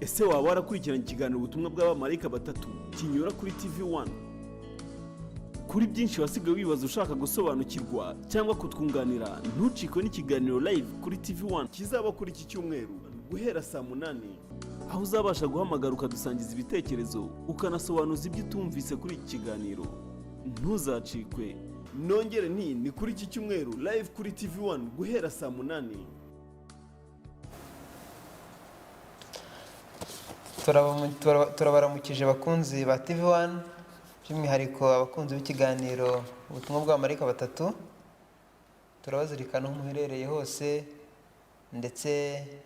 ese waba warakurikiranye ikiganiro ubutumwa bw'abamarayika batatu kinyura kuri TV1? Kuri byinshi wasigaye wibaza ushaka gusobanukirwa cyangwa kutwunganira, ntucikwe n'ikiganiro live kuri TV1 kizaba kuri iki cyumweru guhera saa 8, aho uzabasha guhamagara ukadusangiza ibitekerezo ukanasobanuza ibyo utumvise kuri iki kiganiro. Ntuzacikwe. Nongere ni kuri iki cyumweru live kuri TV1 guhera saa 8. Turabaramukije bakunzi ba TV1, by'umwihariko abakunzi b'ikiganiro ubutumwa bw'abamarayika batatu. Turabazirikana aho muherereye hose, ndetse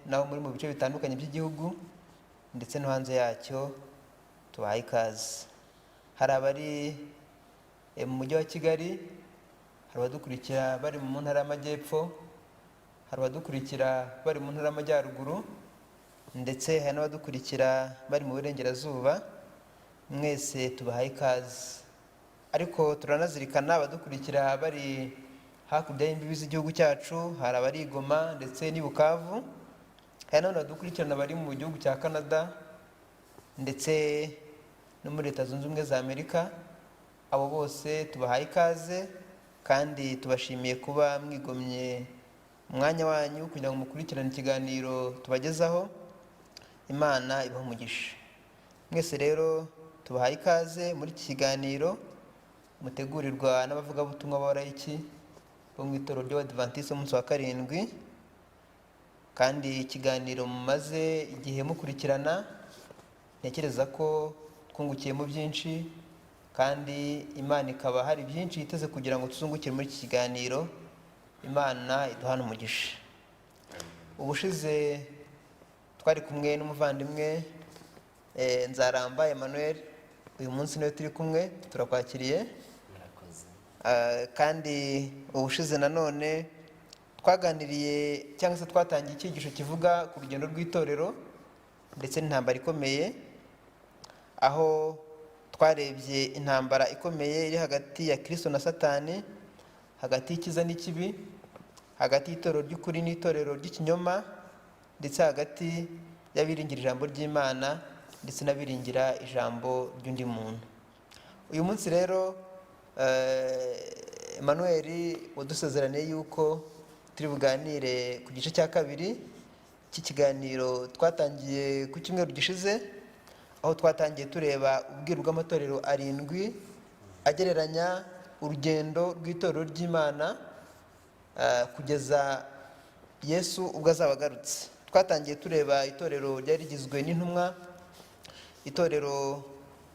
naho muri mu bice bitandukanye by'igihugu ndetse no hanze yacyo. Tubahaye ikaze. Hari abari mu mujyi wa Kigali, hari abadukurikira bari mu ntara y'Amajyepfo, hari abadukurikira bari mu ntara y'Amajyaruguru, ndetse hari n'abadukurikira bari mu burengerazuba. Mwese tubahaye ikaze. Ariko turanazirikana abadukurikira bari hakurya y'imbibi z'igihugu cyacu, hari abari i Goma ndetse n'i Bukavu, hari n'abadukurikirana bari mu gihugu cya Canada ndetse no muri Leta Zunze Ubumwe za Amerika. Abo bose tubahaye ikaze kandi tubashimiye kuba mwigomye umwanya wanyu kugira ngo mukurikirane ikiganiro tubagezaho. Imana ibahe umugisha. Mwese rero tubahaye ikaze muri iki kiganiro mutegurirwa n'abavugabutumwa b'abarayiki bo mu itorero ry'Abadiventiste umunsi wa karindwi. Kandi ikiganiro mumaze igihe mukurikirana, ntekereza ko twungukiyemo byinshi, kandi Imana ikaba hari byinshi yiteze kugira ngo tuzungukire muri iki kiganiro. Imana iduhane umugisha. Ubushize twari kumwe n'umuvandimwe Nzaramba Emmanuel. Uyu munsi niwe turi kumwe, turakwakiriye. Kandi ubushize nanone twaganiriye cyangwa se twatangiye icyigisho kivuga ku rugendo rw'itorero ndetse n'intambara ikomeye, aho twarebye intambara ikomeye iri hagati ya Kristo na Satani, hagati y'icyiza n'ikibi, hagati y'itorero ry'ukuri n'itorero ry'ikinyoma, ndetse hagati y'abiringira ijambo ry'Imana ndetse n'abiringira ijambo ry'undi muntu. Uyu munsi rero Emmanuel wadusezeraniye yuko turi buganire ku gice cya kabiri cy'ikiganiro twatangiye ku cyumweru gishize, aho twatangiye tureba ubwiru bw'amatorero 7 agereranya urugendo rw'itorero ry'Imana kugeza Yesu ubwo azaba agarutse. Twatangiye tureba itorero ryari rigizwe n'intumwa, itorero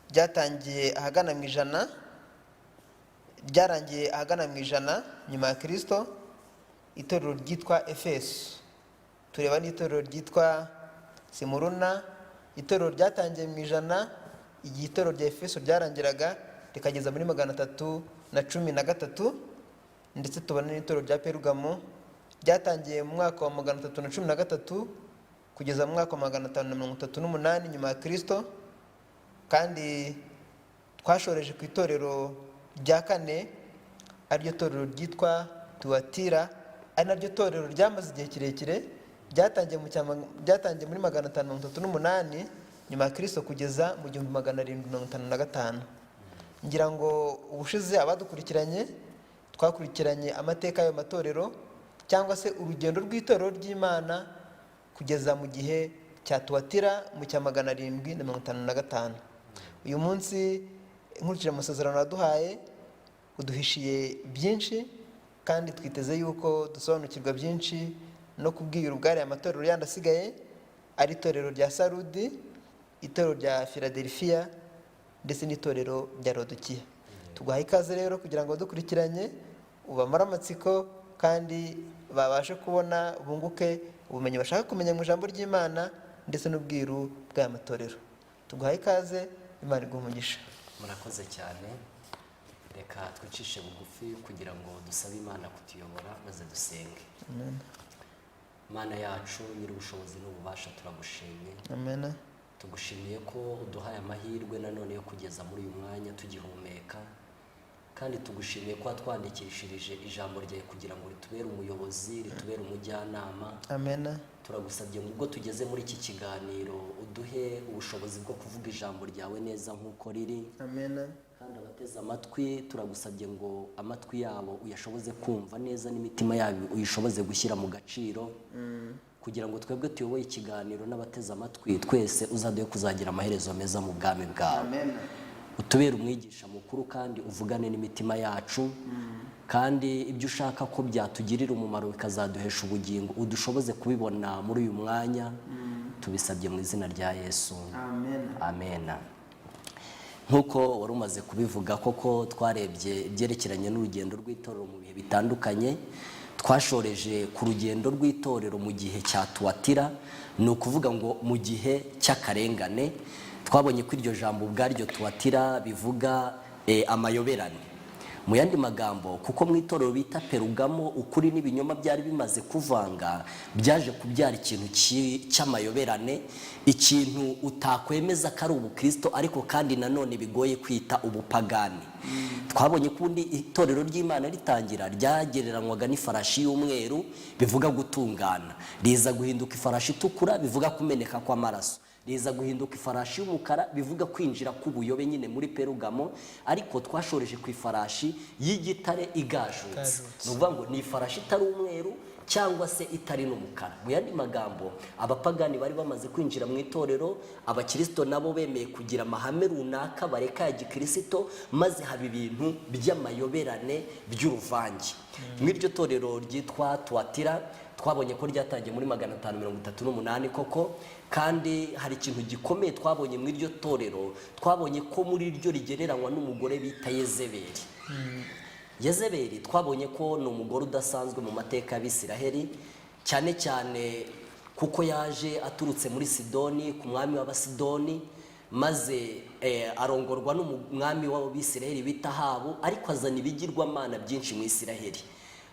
ryatangiye ahagana mu ijana, ryarangiye ahagana mu ijana nyuma ya Kristo, itorero ryitwa Efeso. Tureba n'itorero ryitwa Simuruna, itorero ryatangiye mu ijana, igihe itorero rya Efeso ryarangiraga rikageza muri 313, ndetse tubona n'itorero rya Perugamo ryatangiye mu mwaka wa 313 kugeza mu mwaka wa 538 nyuma ya Kristo. Kandi twashoreje ku itorero rya 4, ariryo torero ryitwa Tuatira, ari naryo torero ryamaze igihe kirekire, ryatangiye muri 538 nyuma ya Kristo kugeza mu 1755. Ngira ngo ubushize abadukurikiranye twakurikiranye amateka y'ayo matorero, cyangwa se urugendo rw'itorero ry'Imana kugeza mu gihe cya Tuatira mu cya 755. Uyu munsi nkurikije amasezerano yaduhaye, uduhishiye byinshi, kandi twiteze yuko dusobanukirwa byinshi no kubwira ubwari amatorero yandi asigaye, ari itorero rya Sarudi, itorero rya Philadelphia ndetse n'itorero rya Laodikiya. Tuguhaye ikaze rero kugira ngo dukurikiranye ubamara amatsiko kandi babashe kubona bunguke ubumenyi bashaka kumenya mu ijambo ry'Imana ndetse n'ubwiru bw'aya matorero. Tuguhaye ikaze. Imana iguhe umugisha. Murakoze cyane. Reka twicishe bugufi kugira ngo dusabe Imana kutuyobora maze dusenge. Amen. Mana yacu nyir'ubushobozi n'ububasha, turagushimiye. Amen. Tugushimiye ko uduhaye amahirwe nanone yo kugeza muri uyu mwanya tugihumeka, kandi tugushimiye ko watwandikishirije ijambo ryawe kugira ngo ritubere umuyobozi, ritubere umujyanama. Amen. Turagusabye ngo ubwo tugeze muri iki kiganiro uduhe ubushobozi bwo kuvuga ijambo ryawe neza nk'uko riri. Amen. Kandi abateze amatwi turagusabye ngo amatwi yabo uyashoboze kumva neza n'imitima yabo uyishoboze gushyira mu gaciro, kugira ngo twebwe tuyoboye ikiganiro n'abateze amatwi twese uzaduhe kuzagira amaherezo meza mu bwami bwawe. Amen. Utubere umwigisha mukuru kandi uvugane n'imitima yacu, kandi ibyo ushaka ko byatugirira umumaro bikazaduhesha ubugingo udushoboze kubibona muri uyu mwanya, tubisabye mu izina rya Yesu. Amen. Amen. Nkuko wari umaze kubivuga koko twarebye ibyerekeranye n'urugendo rw'itorero mu bihe bitandukanye. Twashoreje ku rugendo rw'itorero mu gihe cya Tuwatira, ni ukuvuga ngo mu gihe cy'akarengane. Twabonye ko iryo jambo ubwaryo Tuwatira bivuga amayoberane. Mu yandi magambo, kuko mu itorero bita Perugamo ukuri n'ibinyoma byari bimaze kuvanga, byaje kubyara ikintu cy'amayoberane, ikintu utakwemeza ko ari ubukristo ariko kandi nanone bigoye kwita ubupagani. Twabonye ko ubundi itorero ry'Imana ritangira ryagereranywaga n'ifarashi y'umweru, bivuga gutungana, riza guhinduka ifarashi itukura, bivuga kumeneka kw'amaraso, riza guhinduka ifarashi y'umukara, bivuga kwinjira k'ubuyobe nyine muri Perugamo. Ariko twashoreje ku ifarashi y'igitare igajutse, ni ukuvuga ngo ni ifarashi itari umweru cyangwa se itari n'umukara. Mu yandi magambo, abapagani bari bamaze kwinjira mu itorero, abakirisito nabo bemeye kugira amahame runaka bareka ya gikirisito, maze haba ibintu by'amayoberane by'uruvange. Mw'iryo torero ryitwa Tuwatira twabonye ko ryatangiye muri 538 koko, kandi hari ikintu gikomeye twabonye muri iryo torero. Twabonye ko muri ryo rigereranywa n'umugore bita Yezebeli. Yezebeli twabonye ko ni umugore udasanzwe mu mateka y'Abisiraheli, cyane cyane kuko yaje aturutse muri Sidoni ku mwami w'Abasidoni, maze arongorwa n'umwami w'Abisiraheli bita Ahabu, ariko azana ibigirwamana byinshi mu Isiraheli.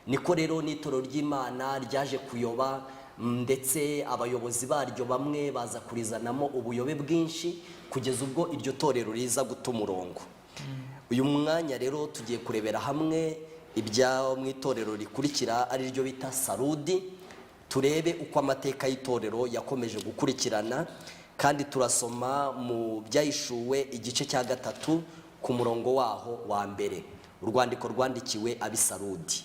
Niko rero n'itorero ry'Imana ryaje kuyoba, ndetse abayobozi baryo bamwe baza kurizanamo ubuyobe bwinshi, kugeza ubwo iryo torero riza guta umurongo. Uyu mwanya rero tugiye kurebera hamwe ibya mu itorero rikurikira ari ryo bita Sarudi, turebe uko amateka y'itorero yakomeje gukurikirana, kandi turasoma mu byahishuwe igice cya 3 ku murongo waho wa mbere. Urwandiko rwandikiwe ab'Isarudi.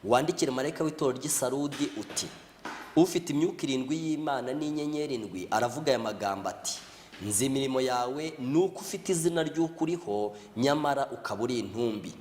Wandikire marayika w'itorero ry'Isarudi uti: ufite imyuka 7 y'Imana n'inyenyeri 7 aravuga aya magambo ati: nzi imirimo yawe nuko ufite izina ry'ukuriho, nyamara ukaba uri intumbi.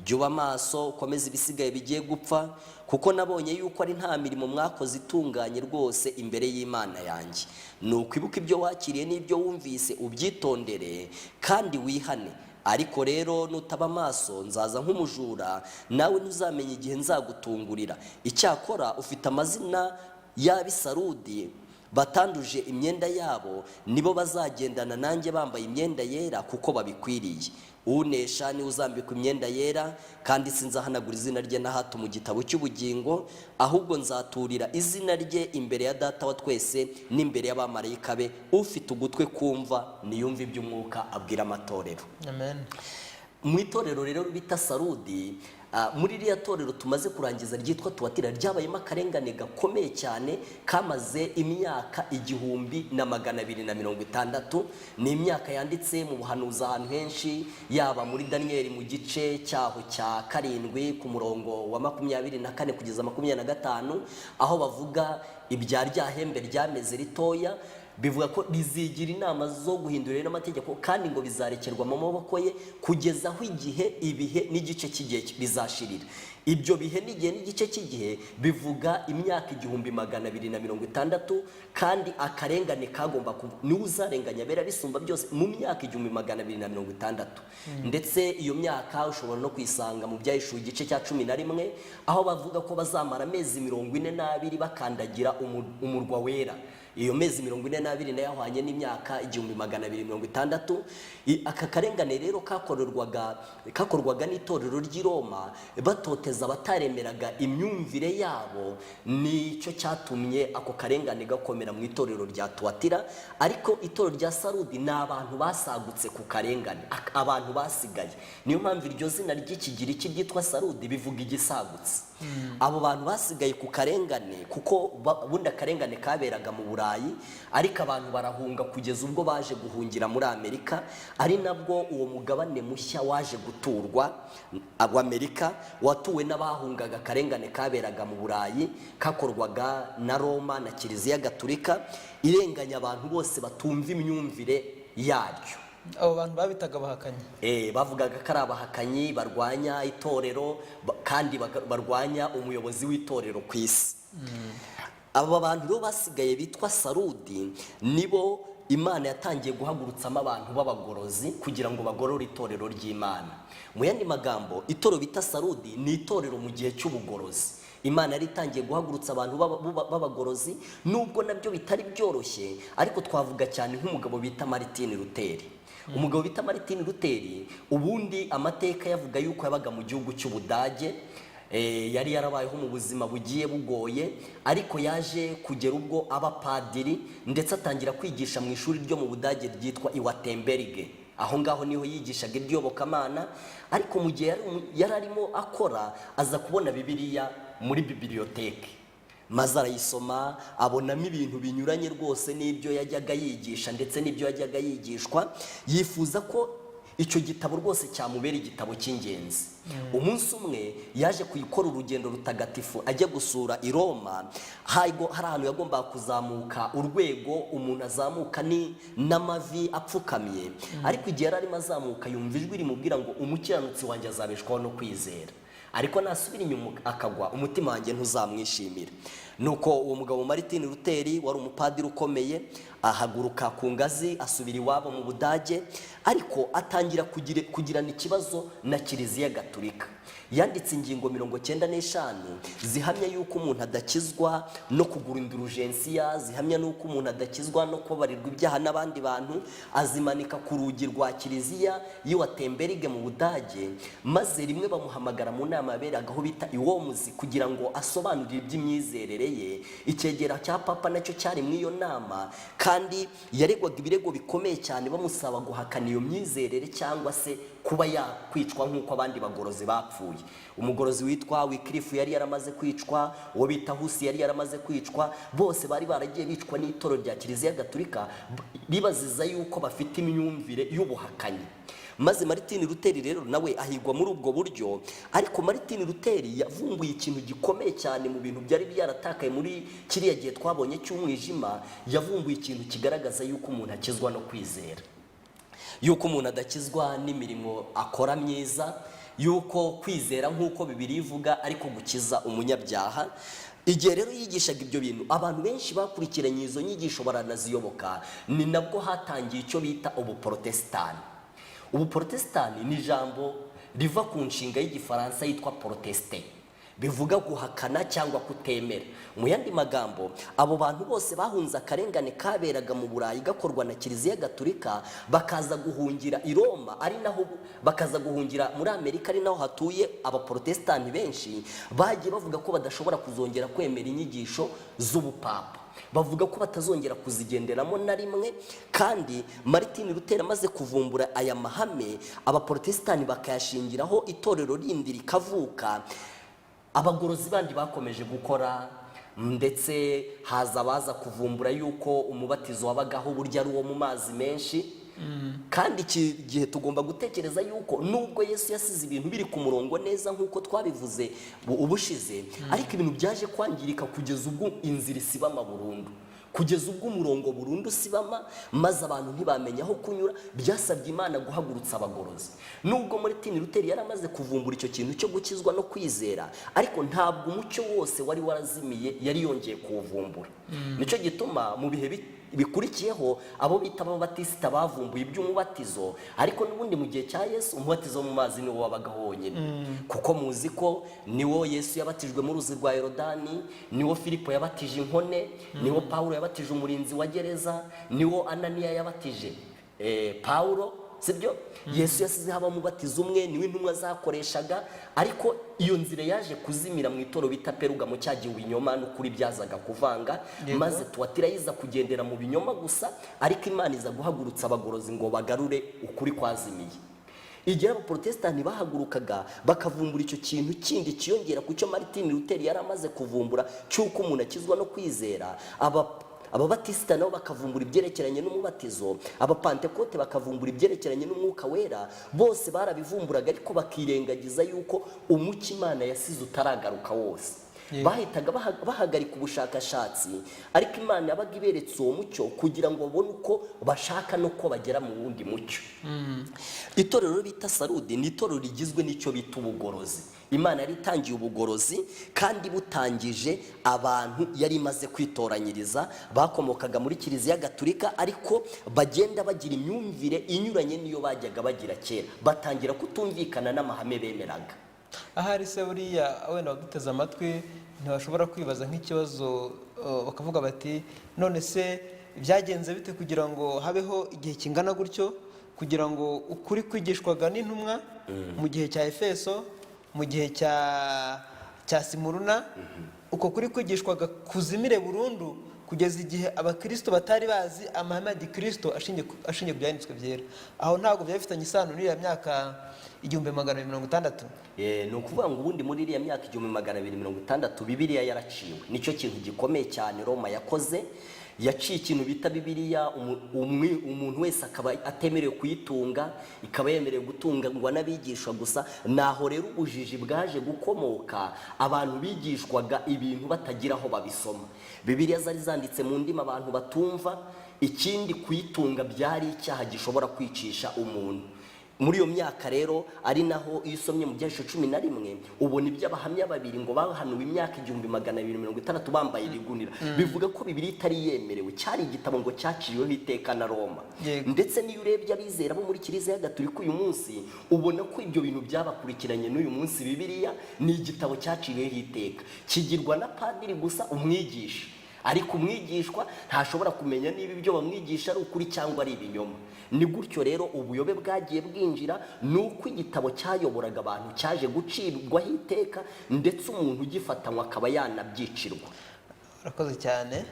Jya amaso ukomeze ibisigaye bigiye gupfa, kuko nabonye yuko ari nta mirimo mwakoze itunganye rwose imbere y'Imana yanjye. Nuko ibuka ibyo wakiriye n'ibyo wumvise ubyitondere kandi wihane. Ariko rero nutaba amaso nzaza nk'umujura, nawe ntuzamenye igihe nzagutungurira. Icyakora ufite amazina y'Ab'Isarudi batanduje imyenda yabo, nibo bazagendana nanjye bambaye imyenda yera kuko babikwiriye. Unesha ni uzambikwa imyenda yera, kandi sinzahanagura izina rye na hato mu gitabo cy'ubugingo, ahubwo nzaturira izina rye imbere ya Data wa twese n'imbere y'abamarayika be. Ufite ugutwe kumva niyumve iby'umwuka abwira amatorero. Amen. Mu itorero rero bita Sarudi, muri iriya torero tumaze kurangiza ryitwa Tuwatira, ryabayemo akarengane gakomeye cyane kamaze imyaka 1260. Ni imyaka yanditse mu buhanuzi ahantu henshi, yaba muri Daniyeli mu gice cyaho cya 7 ku murongo wa 24 kugeza 25, aho bavuga ibya rya hembe ryameze ritoya, bivuga ko rizigira inama zo guhindura n'amategeko, kandi ngo bizarekerwa mu maboko ye kugeza aho igihe, ibihe n'igice cy'igihe bizashirira. Ibyo bihe n'igihe n'igice cy'igihe bivuga imyaka 1260, kandi akarengane kagomba ni uzarenganya bera bisumba byose mu myaka 1260. Ndetse iyo myaka ushobora no kwisanga mu byahishuwe igice cya 11, aho bavuga ko bazamara amezi 42 bakandagira umurwa wera. iyo mezi 42 nayo ahwanye n'imyaka 1260. Aka karengane rero kakorwaga n'itorero ry'i Roma batoteza abataremeraga imyumvire yabo, nicyo cyatumye ako karengane gakomera mu itorero rya Tuatira. Ariko itorero rya Sarudi ni abantu basagutse ku karengane, abantu basigaye. Niyo mpamvu iryo zina ry'ikigiriki ryitwa Sarudi bivuga igisagutse. Abo bantu basigaye ku karengane, kuko bundi akarengane kaberaga mu Burayi, ariko abantu barahunga kugeza ubwo baje guhungira muri Amerika. Ari nabwo uwo mugabane mushya waje guturwa Amerika, watuwe n'abahungaga akarengane kaberaga mu Burayi, kakorwaga na Roma na Kiliziya Gatolika irenganya abantu bose batumva imyumvire yaryo. Abo bantu babitaga abahakanyi. Bavugaga ko ari abahakanyi barwanya itorero kandi barwanya umuyobozi w'itorero ku isi. Aba bantu rero basigaye bitwa Sarudi nibo Imana yatangiye guhagurutsamo abantu b'abagorozi kugira ngo bagorore itorero ry'Imana. Mu yandi magambo, itorero bita Sarudi ni itorero mu gihe cy'ubugorozi. Imana yari itangiye guhagurutsa abantu b'abagorozi, nubwo nabyo bitari byoroshye, ariko twavuga cyane nk'umugabo bita Martin Luther. Umugabo bita Martin Luther, ubundi amateka yavuga yuko yabaga mu gihugu cy'Ubudage, yari yarabayeho mu buzima bugiye bugoye, ariko yaje kugera ubwo abapadiri ndetse atangira kwigisha mu ishuri ryo mu Budage ryitwa Wittenberg. Aho ngaho niho yigishaga iryobokamana, ariko mu gihe yari arimo akora aza kubona Bibiliya muri biblioteke, maze arayisoma abonamo ibintu binyuranye rwose n'ibyo yajyaga yigisha ndetse n'ibyo yajyaga yigishwa. Yifuza ko icyo gitabo rwose cyamubera igitabo cy'ingenzi. Umunsi umwe yaje kuyikora urugendo rutagatifu ajya gusura i Roma. Hari ahantu yagombaga kuzamuka urwego umuntu azamuka ni n'amavi apfukamye, ariko igihe yari arimo azamuka yumva ijwi rimubwira ngo umukiranutsi wanjye azabeshwaho no kwizera, ariko nasubira inyuma akagwa umutima wanjye ntuzamwishimira. Nuko uwo mugabo Martin Luther wari umupadiri ukomeye ahaguruka ku ngazi asubira iwabo mu Budage, ariko atangira kugirana ikibazo na Kiliziya Gatolika. Yanditse ingingo 95 zihamya yuko umuntu adakizwa no kugura indulgensiya, zihamya nuko umuntu adakizwa no kubabarirwa ibyaha n'abandi bantu. Azimanika ku rugi rwa Kiliziya y'Wittenberg mu Budage, maze rimwe bamuhamagara mu nama yaberagaho bita iwomuzi kugira ngo asobanurire iby'imyizerere ye. Icyegera cya papa nacyo cyari mu iyo nama, kandi yaregwaga ibirego bikomeye cyane bamusaba guhakana iyo myizerere cyangwa se kuba yakwicwa nk'uko abandi bagorozi bapfuye. Umugorozi witwa Wycliffe yari yaramaze kwicwa, uwo bita Husi yari yaramaze kwicwa, bose bari baragiye bicwa n'itorero rya Kiliziya Gatolika bibaziza yuko bafite imyumvire y'ubuhakanyi. Maze Martin Luther rero nawe ahigwa muri ubwo buryo, ariko Martin Luther yavumbuye ikintu gikomeye cyane mu bintu byari byaratakaye muri kiriya gihe twabonye cy'umwijima. Yavumbuye ikintu kigaragaza yuko umuntu akizwa no kwizera, yuko umuntu adakizwa n'imirimo akora myiza, yuko kwizera nk'uko Bibiliya ivuga ariko gukiza umunyabyaha. Igihe rero yigishaga ibyo bintu, abantu benshi bakurikiranye izo nyigisho baranaziyoboka. Ni nabwo hatangiye icyo bita ubuprotestani. Ubuprotestani ni ijambo riva ku nshinga y'igifaransa yitwa protester, bivuga guhakana cyangwa kutemera. Mu yandi magambo, abo bantu bose bahunze akarengane kaberaga mu Burayi gakorwa na Kiliziya Gatolika, bakaza guhungira i Roma, ari naho bakaza guhungira muri Amerika, ari naho hatuye abaprotestani benshi. Bagiye bavuga ko badashobora kuzongera kwemera inyigisho z'ubupapa, bavuga ko batazongera kuzigenderamo na rimwe. Kandi Martin Luther amaze kuvumbura aya mahame, abaprotestani bakayashingiraho itorero rindi rikavuka. Abagorozi bandi bakomeje gukora, ndetse haza baza kuvumbura yuko umubatizo wabagaho burya ari uwo mu mazi menshi. Kandi iki gihe tugomba gutekereza yuko nubwo Yesu yasize ibintu biri ku murongo neza nk'uko twabivuze ubushize, ariko ibintu byaje kwangirika kugeza ubwo inzira isibama burundu, kugeza ubwo umurongo burundu sibama, maze abantu ntibamenya aho kunyura. Byasabye Imana guhagurutsa abagorozi. Nubwo Martin Luther yari amaze kuvumbura icyo kintu cyo gukizwa no kwizera, ariko ntabwo umucyo wose wari warazimiye, yari yongeye kuwuvumbura. Nicyo gituma mu bihe bikurikiyeho abo bita ababatisita bavumbuye iby'umubatizo, ariko n'ubundi mu gihe cya Yesu umubatizo mu mazi niwo wabagaho wonyine, kuko muzi ko niwo Yesu yabatijwe mu ruzi rwa Yorodani, niwo Filipo yabatije inkone, niwo Pawulo yabatije umurinzi wa gereza, niwo Ananiya yabatije Pawulo, sibyo? Yesu yasizeho abamubatiza umwe, niwe intumwa zakoreshaga, ariko iyo nzira yaje kuzimira mu itoro bita Perugamo, cyagiye ibinyoma n'ukuri byazaga kuvanga, maze Tuwatira yiza kugendera mu binyoma gusa, ariko Imana iza guhagurutsa abagorozi ngo bagarure ukuri kwazimiye. Igihe abaprotestani bahagurukaga bakavumbura icyo kintu kindi kiyongera ku cyo Martin Luther yari amaze kuvumbura cy'uko umuntu akizwa no kwizera, ababatisita nabo bakavumbura ibyerekeranye n'umubatizo, abapantekote bakavumbura ibyerekeranye n'umwuka wera, bose barabivumburaga ariko bakirengagiza yuko umucyo Imana yasize utaragaruka wose. Bahitaga bahagarika ubushakashatsi, ariko Imana yabaga iberetse uwo mucyo kugira ngo babone uko bashaka no ko bagera mu wundi mucyo. Itorero bita Sarudi ni itorero rigizwe n'icyo bita ubugorozi. Imana yari itangiye ubugorozi, kandi butangije abantu yari imaze kwitoranyiriza bakomokaga muri Kiliziya Gatolika, ariko bagenda bagira imyumvire inyuranye niyo bajyaga bagira kera, batangira kutumvikana n'amahame bemeraga. Ahari se buriya wenda baduteze amatwi ntibashobora kwibaza nk'ikibazo, bakavuga bati none se byagenze bite kugira ngo habeho igihe kingana gutyo, kugira ngo ukuri kwigishwaga n'intumwa mu gihe cya Efeso, mu gihe cya Simuruna, uko kuri kwigishwaga kuzimire burundu kugeza igihe abakristo batari bazi amahame ya Gikristo ashingiye ku byanditswe byera. Aho ntabwo byafitanye isano n'iriya myaka 1260. Ni ukuvuga ngo ubundi muri iriya myaka 1260 Bibiliya yaraciwe. Nicyo kintu gikomeye cyane Roma yakoze, yaciye ikintu bita Bibiliya, umuntu wese akaba atemerewe kuyitunga, ikaba yemerewe gutungwa n'abigishwa gusa. Naho rero ubujiji bwaje gukomoka, abantu bigishwaga ibintu batagira aho babisoma. Bibiliya zari zanditse mu ndimi abantu batumva, ikindi kuyitunga byari icyaha gishobora kwicisha umuntu. Muri iyo myaka rero ari naho iyo usomye mu byanditswe 11 ubona iby'abahamya babiri ngo bahanuwe imyaka 1260 bambaye ibigunira. Bivuga ko Bibiliya itari yemerewe, cyari igitabo ngo cyaciriweho iteka na Roma. Ndetse niyo urebye abizera bo muri Kiliziya Gatolika uyu munsi, ubona ko ibyo bintu byabakurikiranye n'uyu munsi. Bibiliya ni igitabo cyaciriweho iteka, kigirwa na padiri gusa, umwigisha, ariko umwigishwa ntashobora kumenya niba ibyo bamwigisha ari ukuri cyangwa ari ibinyoma. Ni gutyo rero ubuyobe bwagiye bwinjira, nuko igitabo cyayoboraga abantu cyaje gucirwaho iteka, ndetse umuntu ugifatanywa akaba yanabyicirwa. Urakoze cyane.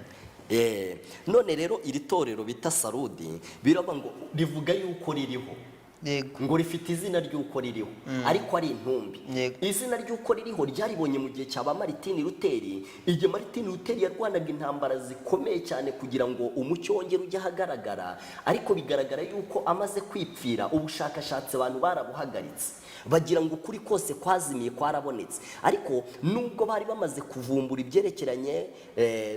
None rero iri torero bita Sarudi biraba ngo rivuga yuko ririho, ngo rifite izina ry'uko ririho, ariko ari intumbi. Izina ry'uko ririho ryaribonye mu gihe cyaba Martin Luther. Igihe Martin Luther yarwanaga intambara zikomeye cyane kugira ngo umucyo wongere ujye ahagaragara, ariko bigaragara yuko amaze kwipfira, ubushakashatsi abantu barabuhagaritse, bagira ngo ukuri kose kwazimiye kwarabonetse. Ariko nubwo bari bamaze kuvumbura ibyerekeranye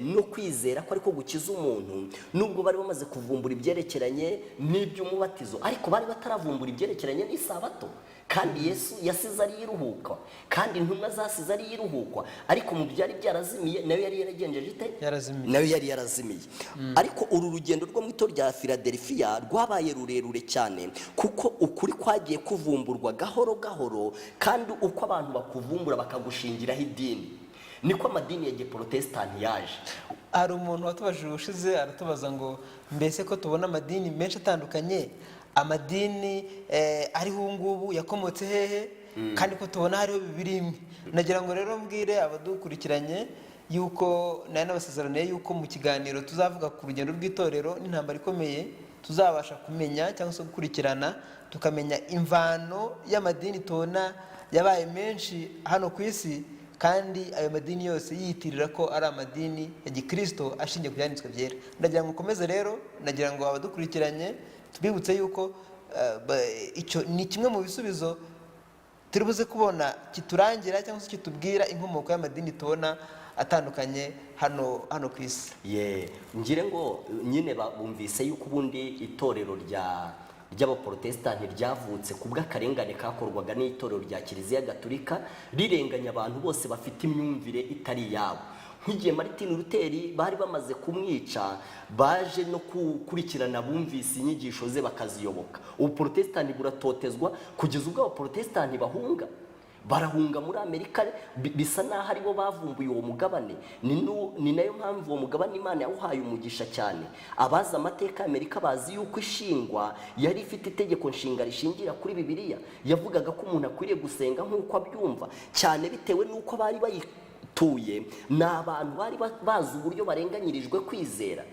no kwizera ko ariko gukiza umuntu, nubwo bari bamaze kuvumbura ibyerekeranye n'iby'umubatizo, ariko bari bataravumbura ibyerekeranye n'isabato. Kandi Yesu yasize ari iruhuka, kandi intumwa zasize ari iruhukwa, ariko mu byari byarazimiye nayo yari yaragenjeje ite? Nayo yari yarazimiye. Ariko uru rugendo rwo mu itorero rya Philadelphia rwabaye rurerure cyane, kuko ukuri kwagiye kuvumburwa gahoro gahoro, kandi uko abantu bakuvumbura bakagushingiraho idini, niko amadini ya Giprotestani yaje. Hari umuntu watubajije ushize aratubaza ngo mbese ko tubona amadini menshi atandukanye, amadini ariho ubu ngubu yakomotse hehe, kandi ko tubona hariho bibiri imwe. Nagira ngo rero mbwire abadukurikiranye yuko nayo n'abasezeraniye yuko mu kiganiro tuzavuga ku rugendo rw'itorero n'intambara ikomeye, tuzabasha kumenya cyangwa se gukurikirana tukamenya imvano y'amadini tubona yabaye menshi hano ku isi, kandi ayo madini yose yiyitirira ko ari amadini ya Gikristo ashingiye ku byanditswe byera. Ndagira ngo ukomeze rero, nagira ngo abadukurikiranye tubibutse yuko icyo ni kimwe mu bisubizo turi buze kubona kiturangira cyangwa se kitubwira inkomoko y'amadini tubona atandukanye hano ku isi. Ngire ngo nyine bumvise yuko ubundi itorero ry'abaprotestani ryavutse ku bw'akarengane kakorwaga n'itorero rya Kiliziya Gatolika, rirenganya abantu bose bafite imyumvire itari yabo. nk'igihe Martin Luther bari bamaze kumwica, baje no gukurikirana bumvise inyigisho ze bakaziyoboka. Ubuprotestani buratotezwa kugeza ubwo abaprotestani bahunga, barahunga muri Amerika, bisa naho aribo bavumbuye uwo mugabane. Ni nayo mpamvu uwo mugabane Imana yawuhaye umugisha cyane. Abazi amateka ya Amerika bazi yuko ishingwa yari ifite itegeko nshinga rishingira kuri Bibiliya, yavugaga ko umuntu akwiriye gusenga nk'uko abyumva, cyane bitewe n'uko bari bayituye ni abantu bari bazi uburyo barenganyirijwe kwizera.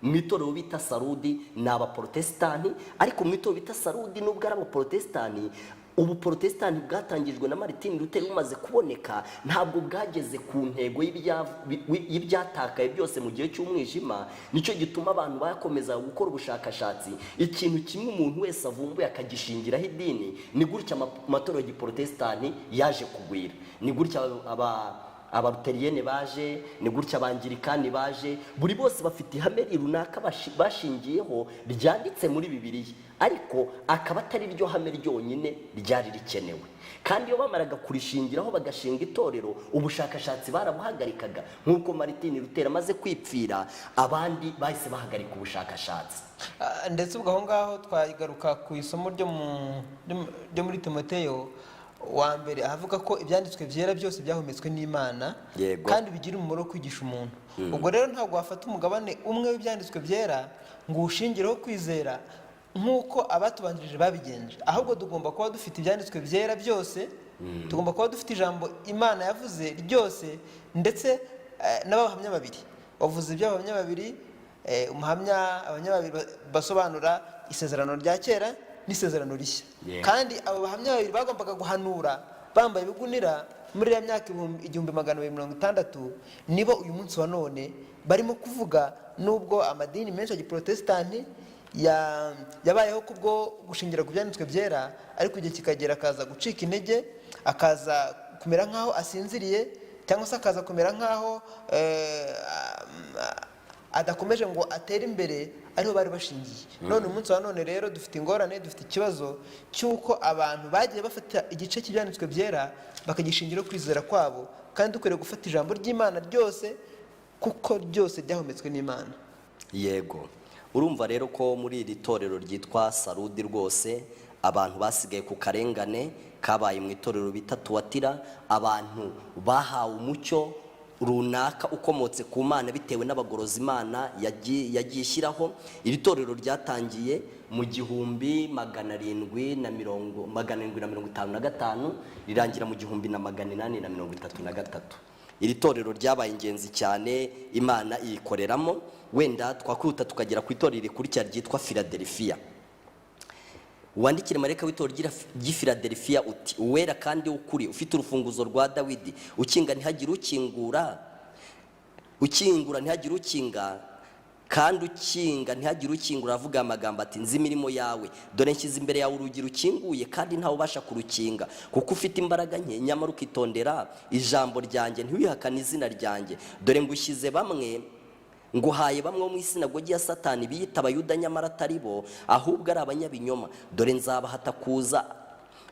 Mu itorero bita Sarudi ni abaprotestani, ariko mu itorero bita Sarudi nubwo ari abaprotestani, ubu protestani bwatangijwe na Martin Luther bumaze kuboneka, ntabwo bwageze ku ntego y'ibyatakaye byose mu gihe cy'umwijima. Nicyo gituma abantu bakomeza gukora ubushakashatsi. Ikintu kimwe umuntu wese avumbuye akagishingiraho idini, ni gutya amatorero y'iprotestani yaje kugwira, ni gutya abaluteriyene baje, ni gutya abangirikani baje. Buri bose bafite ihame runaka bashingiyeho ryanditse muri Bibiliya, ariko akaba atari ryo hame ryonyine ryari rikenewe. Kandi iyo bamaraga kurishingiraho bagashinga itorero, ubushakashatsi barabuhagarikaga. Nk'uko Martin Luther amaze kwipfira, abandi bahise bahagarika ubushakashatsi. Ndetse ubwo aho ngaho twayigaruka ku isomo ryo muri Timoteyo wa mbere, avuga ko ibyanditswe byera byose byahumetswe n'Imana kandi bigira umumaro wo kwigisha umuntu. Ubwo rero ntabwo wafata umugabane umwe w'ibyanditswe byera ngo ushingireho kwizera nk'uko abatubanjirije babigenje, ahubwo tugomba kuba dufite ibyanditswe byera byose, tugomba kuba dufite ijambo Imana yavuze ryose, ndetse n'abahamya babiri. Wavuze iby'abahamya babiri, abahamya babiri basobanura isezerano rya kera n'isezerano rishya. Kandi abo bahamya babiri bagombaga guhanura bambaye ibigunira muri ya myaka 1260, nibo uyu munsi wa none barimo kuvuga. Nubwo amadini menshi ya giprotestani yabayeho kubwo gushingira ku byanditswe byera, ariko igihe kikagera akaza gucika intege, akaza kumera nk'aho asinziriye, cyangwa se akaza kumera nk'aho adakomeje ngo atere imbere, ariho bari bashingiye. None umunsi wa none rero dufite ingorane, dufite ikibazo cy'uko abantu bagiye bafata igice cy'ibyanditswe byera bakagishingira kwizera kwabo, kandi dukwiriye gufata ijambo ry'Imana ryose, kuko ryose ryahumetswe n'Imana. Yego, urumva rero ko muri iri torero ryitwa Sarudi rwose abantu basigaye ku karengane kabaye mu itorero bita Tuwatira, abantu bahawe umucyo runaka ukomotse ku Mana bitewe n'abagorozi Imana yagiye ishyiraho. Iri torero ryatangiye mu 1755 rirangira mu 1833. Iri torero ryabaye ingenzi cyane, Imana iyikoreramo. Wenda twakwihuta tukagera ku itorero rikurikira ryitwa Philadelphia. Wandikire marayika w'itorero ry'i Philadelphia uti: uwera kandi ukuri, ufite urufunguzo rwa Dawidi, ukinga ntihagire ukingura, ukingura ntihagire ukinga, kandi ukinga ntihagire ukingura. Avuga amagambo ati: nzi imirimo yawe, dore nshyize imbere yawe urugi rukinguye, kandi ntawe ubasha kurukinga. Kuko ufite imbaraga nke, nyamara ukitondera ijambo ryanjye, ntiwihakane izina ryanjye. Dore ngushyize bamwe, nguhaye bamwe mu isinagogi ya Satani biyita Abayuda, nyamara atari bo, ahubwo ari abanyabinyoma. Dore nzabahata kuza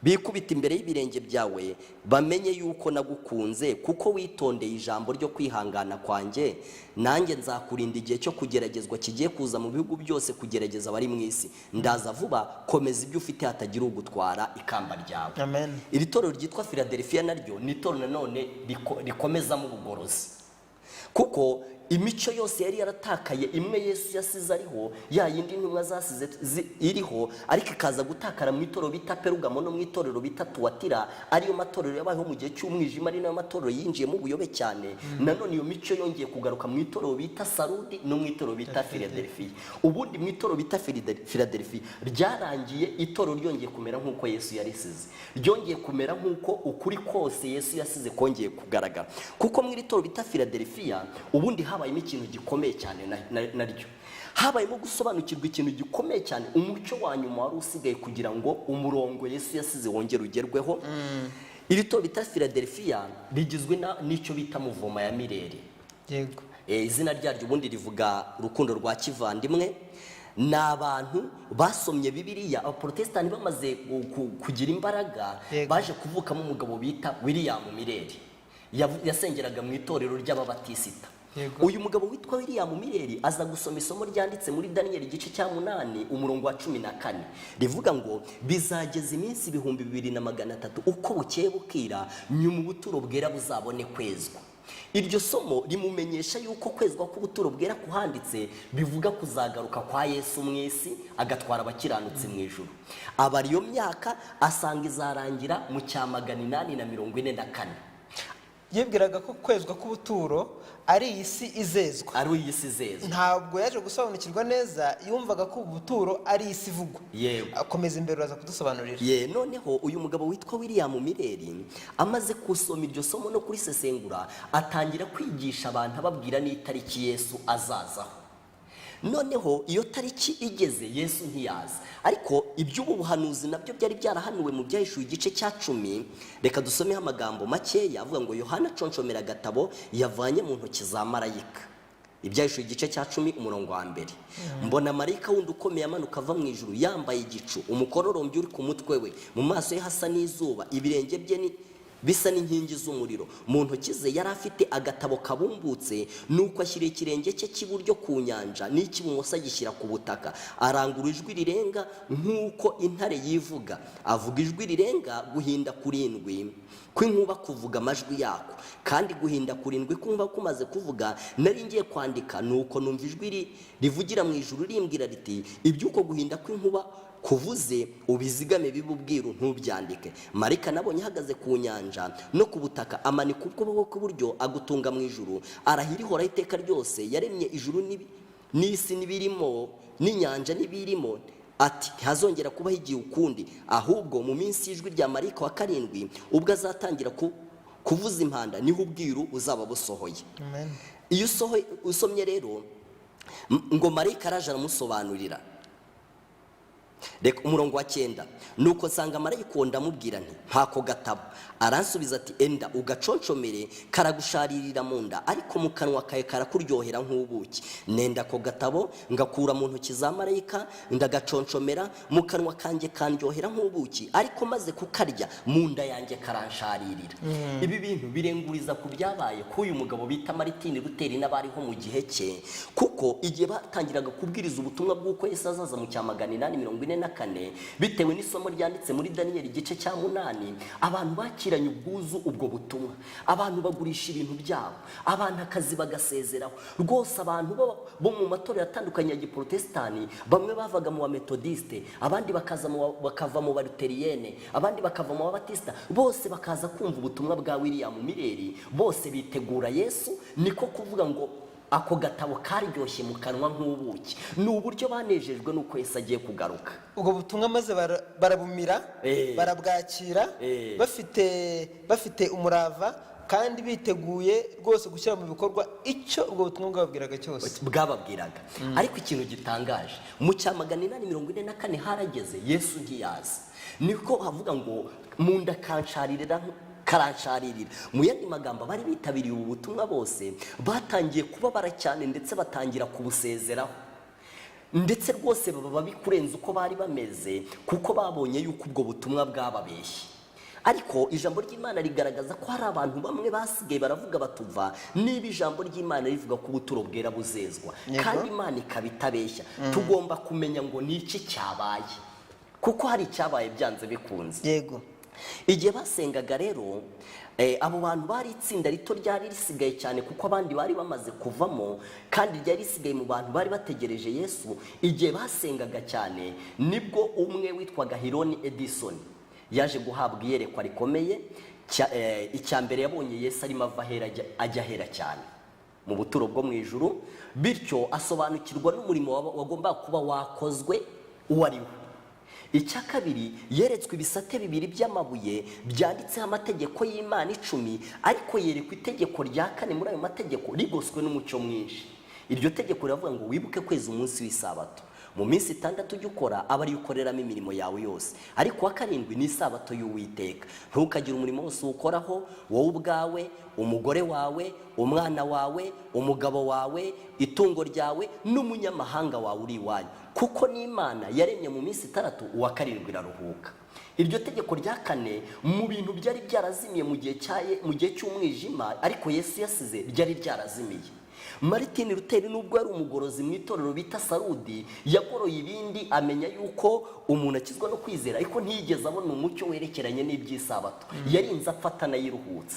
bikubita imbere y'ibirenge byawe, bamenye yuko nagukunze, kuko witondeye ijambo ryo kwihangana kwanjye. Nanjye nzakurinda igihe cyo kugeragezwa kigiye kuza mu bihugu byose, kugerageza abari mu isi. Ndaza vuba, komeza ibyo ufite, hatagira ugutwara ikamba ryawe. Amen. Iri torero ryitwa Philadelphia naryo ni itorero nanone rikomezamo ubugorozi, kuko imico yose yari yaratakaye, imwe Yesu yasize ariho, ya yindi ntumwa zasize iriho, ariko ikaza gutakara mu itorero bita Perugamo no mu itorero bita Tuwatira, ariyo matorero yabayeho mu gihe cy'umwijima, ari nayo matorero yinjiyemo ubuyobe cyane. Nanone iyo mico yongeye kugaruka mu itorero bita Sarudi no mu itorero bita Philadelphia. Ubundi mu itorero bita Philadelphia ryarangiye itorero ryongeye kumera nk'uko Yesu yarisize, ryongeye kumera nk'uko ukuri kose Yesu yasize kongeye kugaragara. Kuko mu itorero bita Philadelphia ubundi habayemo ikintu gikomeye cyane, naryo habayemo gusobanukirwa ikintu gikomeye cyane, umucyo wa nyuma wari usigaye kugira ngo umurongo Yesu yasize wongere ugerweho. Iri torero bita Philadelphia rigizwe n'icyo bita muvoma ya mirere. Yego. Izina ryaryo ubundi rivuga urukundo rwa kivandimwe. Ni abantu basomye Bibiliya, abaprotestani bamaze kugira imbaraga, baje kuvukamo umugabo bita William Mireri. yasengeraga mu itorero ry'ababatisita. Yego. Uyu mugabo witwa William Mireri aza gusoma isomo ryanditse muri Daniel igice cya 8 umurongo wa 14 rivuga ngo bizageza iminsi 2300 uko bukeye bukira nyuma ubuturo bwera buzabone kwezwa. Iryo somo rimumenyesha yuko kwezwa k'ubuturo bwera kuhanditse bivuga kuzagaruka kwa Yesu mu isi agatwara abakiranutsi mu ijuru. Aba ariyo myaka asanga izarangira mu cya 844. Yibwiraga ko kwezwa k'ubuturo ari isi izezwa. Ari iyi si izezwa. Ntabwo yaje gusobanukirwa neza, yumvaga ko ubuturo ari isi ivugwa. Yego. Akomeza imbere aza kudusobanurira. Noneho uyu mugabo witwa William Mireri amaze kusoma iryo somo no kurisesengura atangira kwigisha abantu ababwira n'itariki Yesu azazaho. Noneho iyo tariki igeze Yesu ntiyaza, ariko iby'ubu buhanuzi nabyo byari byarahanuwe mu byahishuye igice cya 10. Reka dusomeho amagambo makeya avuga ngo Yohana conshomera gatabo yavanye mu ntoki za marayika. Ibyahishuye igice cya 10 umurongo wa 1. Mbona marayika wundi ukomeye amanuka ava mu ijuru yambaye igicu, umukororombya uri ku mutwe we, mu maso ye hasa n'izuba, ibirenge bye ni bisa n'inkingi z'umuriro. Mu ntoki ze yari afite agatabo kabumbutse, nuko ashyira ikirenge cye cy'iburyo ku nyanja n'icy'ibumoso agishyira ku butaka. Arangurura ijwi rirenga nk'uko intare yivuga, avuga ijwi rirenga guhinda kurindwi kw'inkuba kuvuga amajwi yako, kandi guhinda kurindwi kw'inkuba kumaze kuvuga nari ngiye kwandika, nuko numva ijwi rivugira mu ijuru rimbwira riti iby'uko guhinda kw'inkuba kuvuze ubizigame bibubwiru ntubyandike. Marika nabonye ahagaze ku nyanja no ku butaka amanika ukuboko kw'iburyo agutunga mu ijuru, arahira ihoraho iteka ryose yaremye ijuru n'isi n'ibirimo n'inyanja n'ibirimo, ati ntihazongera kubaho igihe ukundi, ahubwo mu minsi y'ijwi rya marika wa 7 ubwo azatangira kuvuza impanda niho ubwiru buzaba busohoye. Amen. Iyo usomye rero ngo marika araje aramusobanurira. Reka umurongo wa 9, nuko nsanga marayika uwo ndamubwira nti ntako gatabo. Aransubiza ati enda ugaconshomere karagusharirira mu nda, ariko mu kanwa kawe karakuryohera nk'ubuki. Nenda ko gatabo ngakura mu ntoki za marayika ndagaconshomera, mu kanwa kanjye kandyohera nk'ubuki, ariko maze kukarya mu nda yanjye karansharirira. Ibi bintu birenguriza ku byabaye k'uyu mugabo bita Martin Luther n'abariho mu gihe cye, kuko igihe batangiraga kubwiriza ubutumwa bw'uko Yesu azaza mu cya 844 bitewe n'isomo ryanditse muri Daniel igice cya 8, abantu bakiranye ubwuzu ubwo butumwa, abantu bagurisha ibintu byabo, abantu akazi bagasezeraho rwose. Abantu bo mu matorero atandukanye ya giprotestani, bamwe bavaga mu Methodiste, abandi bakava mu Luteriyene, abandi bakava mu Babatista, bose bakaza kumva ubutumwa bwa William Mireri, bose bitegura Yesu. Niko kuvuga ngo ako gatabo karyoshye mu kanwa nk'ubuki. Ni uburyo banejejwe nuko Yesu agiye kugaruka. Ubwo butumwa maze barabumira, barabwakira, bafite umurava kandi biteguye rwose gushyira mu bikorwa icyo ubwo butumwa bwababwiraga cyose. Ariko ikintu gitangaje, mu cya 844 harageze Yesu ntiyaza. Niko havuga ngo mu nda kansharirira. Mu yandi magambo bari bitabiriye ubu butumwa bose batangiye kubabara cyane, ndetse batangira kubusezeraho, ndetse rwose baba bikurenza uko bari bameze, kuko babonye yuko ubwo butumwa bwababeshye. Ariko ijambo ry'Imana rigaragaza ko hari abantu bamwe basigaye baravuga batuva niba ijambo ry'Imana rivuga ko ubuturo bwera buzezwa kandi Imana ikabitabeshya. Tugomba kumenya ngo ni iki cyabaye, kuko hari icyabaye byanze bikunze. Yego. Igihe basengaga rero abo bantu bari itsinda rito ryari risigaye cyane, kuko abandi bari bamaze kuvamo, kandi ryari risigaye mu bantu bari bategereje Yesu. Igihe basengaga cyane nibwo umwe witwaga Hironi Edison yaje guhabwa iyerekwa rikomeye. Icya mbere yabonye Yesu arimo ava ahera ajya ahera cyane mu buturo bwo mu ijuru, bityo asobanukirwa n'umurimo wagomba kuba wakozwe uwo ari we. Icya kabiri, yeretswe ibisate bibiri by'amabuye byanditseho amategeko y'Imana 10, ariko yerekwa itegeko rya 4 muri ayo mategeko rigoswe n'umucyo mwinshi. Iryo tegeko riravuga ngo wibuke kweza umunsi w'isabato. mu minsi 6 ujya ukora aba ari ukoreramo imirimo yawe yose, ariko wa karindwi ni isabato y'Uwiteka. Ntukagire umurimo wose ukoraho wowe ubwawe, umugore wawe, umwana wawe, umugabo wawe, itungo ryawe n'umunyamahanga wawe uri iwanyu, kuko n'Imana yaremye mu minsi 6, uwa karindwi iraruhuka. Iryo tegeko rya kane mu bintu byari byarazimiye mu gihe cy'umwijima, ariko Yesu yasize ryari ryarazimiye. Martin Luther nubwo yari umugorozi mu itorero bita Sarudi, yagoroye ibindi amenya yuko umuntu akizwa no kwizera, ariko ntiyigeze abona umucyo werekeranye n'iby'isabato. Yarinze afatana yiruhutse.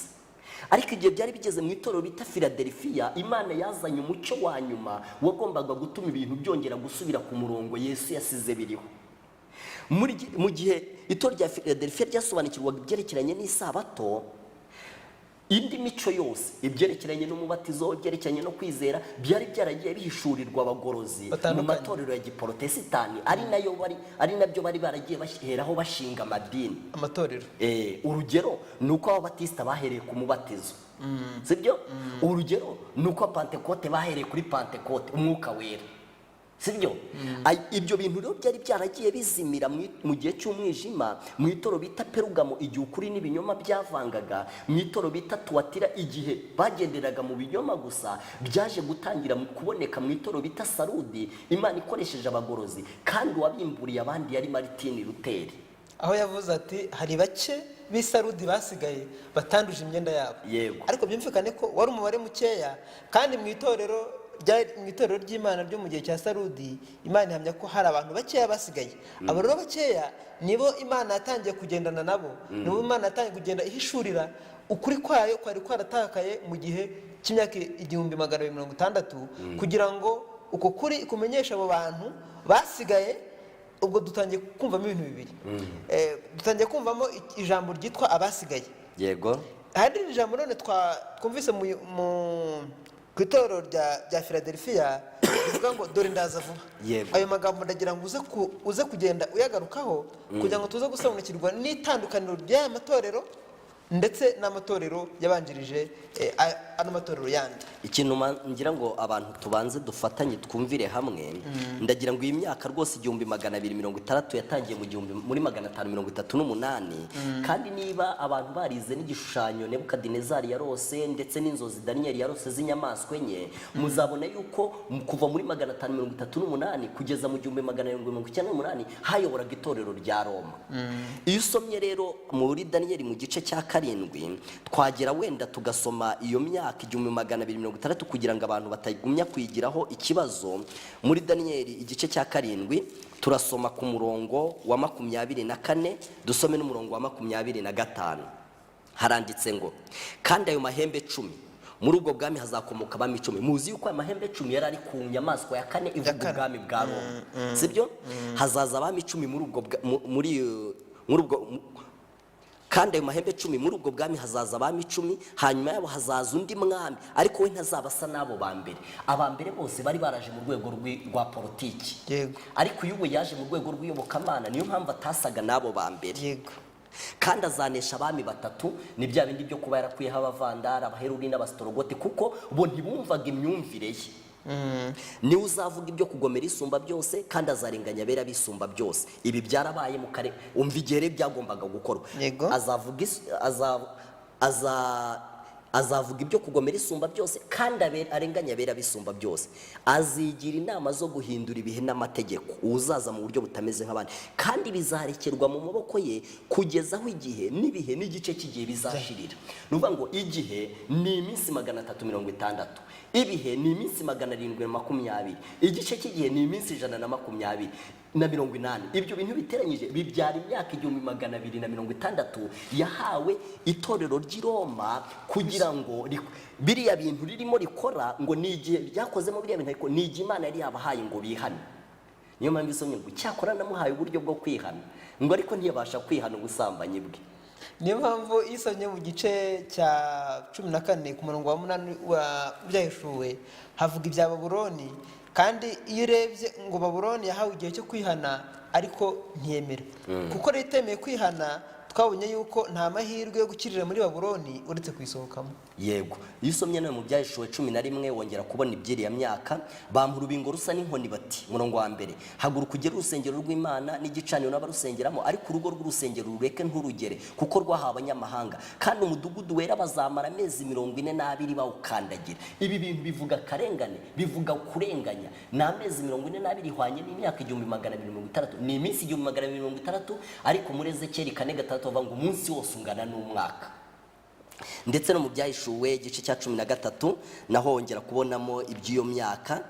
Ariko igihe byari bigeze mu itorero bita Philadelphia, Imana yazanye umucyo wa nyuma wagombaga gutuma ibintu byongera gusubira ku murongo Yesu yasize biriho. Mu gihe itorero rya Philadelphia ryasobanukirwaga ibyerekeranye n'isabato, indi mico yose, ibyerekeranye n'umubatizo, ibyerekeranye no kwizera, byari byaragiye bihishurirwa abagorozi mu matorero ya Giporotesitanti, ari nabyo bari baragiye baheraho bashinga amadini, amatorero. Urugero ni uko Ababatisita bahereye ku mubatizo, sibyo? Urugero ni uko Pentekote bahereye kuri Pentekote, umwuka wera, sibyo? Ibyo bintu rero byari byaragiye bizimira mu gihe cy'umwijima, mu itorero bita Perugamo igihe ukuri n'ibinyoma byavangaga, mu itorero bita Tuwatira igihe bagenderaga mu binyoma gusa, byaje gutangira kuboneka mu itorero bita Sarudi, Imana ikoresheje abagorozi, kandi uwabimburiye abandi yari Martin Luther. Aho yavuze ati hari bake b'Isarudi basigaye batanduje imyenda yabo. Yego. Ariko byumvikane ko wari umubare mukeya, kandi mu itorero ry'Imana ryo mu gihe cya Sarudi, Imana ihamya ko hari abantu bakeya basigaye. Abo rero bakeya nibo Imana yatangiye kugendana nabo, nibo Imana yatangiye kugenda ihishurira ukuri kwayo kwari kwaratakaye mu gihe cy'imyaka 1260, kugira ngo uko kuri kumenyesha abo bantu basigaye. Ubwo dutangiye kumvamo ibintu bibiri. Dutangiye kumvamo ijambo ryitwa abasigaye. Yego. Hari ijambo none twumvise ku itorero rya Philadelphia rivuga ngo dore ndaza vuba. Yego. Ayo magambo ndagira ngo uze kugenda uyagarukaho, kugira ngo tuze gusobanukirwa n'itandukaniro ry'aya matorero ndetse n'amatorero yabanjirije ano matorero yandi. Ikintu ngira ngo abantu tubanze dufatanye twumvire hamwe, ndagira ngo iyi myaka rwose 1260 yatangiye muri 538, kandi niba abantu barize n'igishushanyo Nebukadinezari yarose ndetse n'inzozi Daniel yarose z'inyamaswa enye, muzabona yuko kuva muri 538 kugeza mu 1798 hayoboraga itorero rya Roma. Iyo usomye rero muri Daniel mu gice cya 7, twagera wenda tugasoma iyo myaka 1260 kugira ngo abantu batagumya kwigiraho ikibazo. Muri Daniel igice cya 7 turasoma ku murongo wa 24, dusome n'umurongo wa 25. Haranditse ngo, kandi ayo mahembe 10 muri ubwo bwami hazakomoka abami 10. Muzi yuko aya mahembe 10 yari ari ku nyamaswa ya 4 ivuga ubwami bwa Roma, sibyo? Hazaza abami 10 muri ubwo, kandi ayo mahembe 10 muri ubwo bwami hazaza abami 10, hanyuma yabo hazaza undi mwami, ariko we ntazabasa n'abo bambere. Abambere bose bari baraje mu rwego rwa politiki. Yego. Ariko uyu we yaje mu rwego rw'iyobokamana, niyo mpamvu atasaga n'abo bambere. Yego. Kandi azanesha abami 3, ni bya bindi byo kuba yarakwiyeho abavandara, abaheruri n'abasitorogote, kuko bo ntibumvaga imyumvire ye. Niwe uzavuga ibyo kugomera isumba byose, kandi azarenganya abera bisumba byose. Ibi byarabaye mu kare, umva igihe byagombaga gukorwa. Azavuga ibyo kugomera isumba byose, kandi arenganya abera bisumba byose. Azigira inama zo guhindura ibihe n'amategeko, uzaza mu buryo butameze nk'abandi, kandi bizarekerwa mu maboko ye kugeza aho igihe n'ibihe n'igice cy'igihe bizashirira. Nuvuga ngo igihe ni iminsi 360, ibihe ni iminsi 720, igice cy'igihe ni iminsi 120 na 80. Ibyo bintu biteranyije bibyara imyaka 1260 yahawe itorero ry'i Roma, kugira ngo biriya bintu ririmo rikora ngo ni igihe byakozemo biriya bintu, ariko ni igihe Imana yari yabahaye ngo bihane. Niyo mpamvu isomye ngo cyakora namuhaye uburyo bwo kwihana, ngo ariko ntiyabasha kwihana ubusambanyi bwe. Niyo mpamvu isomye mu gice cya 14 ku murongo wa 8 byahishuwe havuga ibya Babuloni, kandi iyo urebye ngo Babuloni yahawe igihe cyo kwihana ariko ntiyemera, kuko leta yemeye kwihana twabonye yuko nta mahirwe yo gukirira muri Babuloni uretse kuyisohokamo. Yego, iyo usomye no mu byahishuwe 11 wongera kubona ibyiriya myaka, bampa urubingo rusa n'inkoni bati, murongo wa mbere, haguruka ugere urusengero rw'Imana n'igicaniro n'abarusengeramo, ariko urugo rw'urusengero rureke nturugere kuko rwahawe abanyamahanga, kandi umudugudu wera bazamara amezi 42 bawukandagira. Ibi bintu bivuga karengane, bivuga kurenganya. Ni amezi 42 ihwanye n'imyaka 1260, ni iminsi 1260, ariko muri Ezekiyeli 4:3 bavuga ngo umunsi wose ungana n'umwaka. Ndetse no mu byahishuwe igice cya 13 naho hongera kubonamo iby'iyo myaka.